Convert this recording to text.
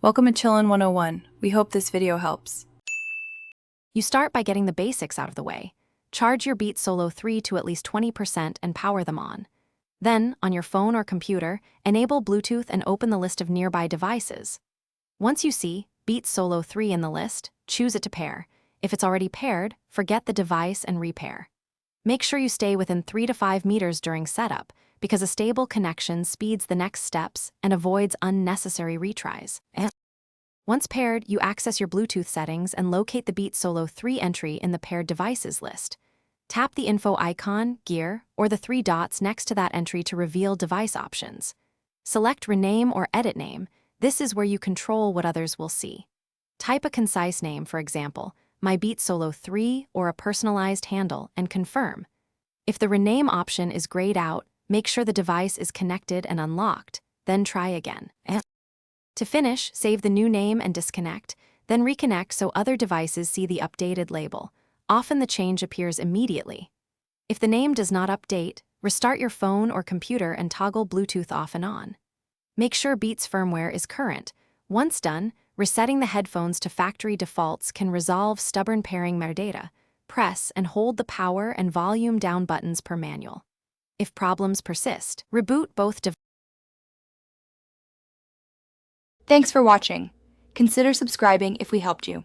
Welcome to Chillin' 101. We hope this video helps. You start by getting the basics out of the way. Charge your Beats Solo 3 to at least 20% and power them on. Then, on your phone or computer, enable Bluetooth and open the list of nearby devices. Once you see Beats Solo 3 in the list, choose it to pair. If it's already paired, forget the device and repair. Make sure you stay within 3 to 5 meters during setup, because a stable connection speeds the next steps and avoids unnecessary retries. Once paired, you access your Bluetooth settings and locate the Beats Solo 3 entry in the paired devices list. Tap the info icon, gear, or the 3 dots next to that entry to reveal device options. Select Rename or Edit Name. This is where you control what others will see. Type a concise name, for example, My Beats Solo 3 or a personalized handle, and confirm. If the rename option is grayed out, make sure the device is connected and unlocked, then try again. To finish, save the new name and disconnect, then reconnect so other devices see the updated label. Often the change appears immediately. If the name does not update, restart your phone or computer and toggle Bluetooth off and on. Make sure Beats firmware is current. Once done, resetting the headphones to factory defaults can resolve stubborn pairing metadata. Press and hold the power and volume down buttons per manual. If problems persist, reboot both devices. Thanks for watching. Consider subscribing if we helped you.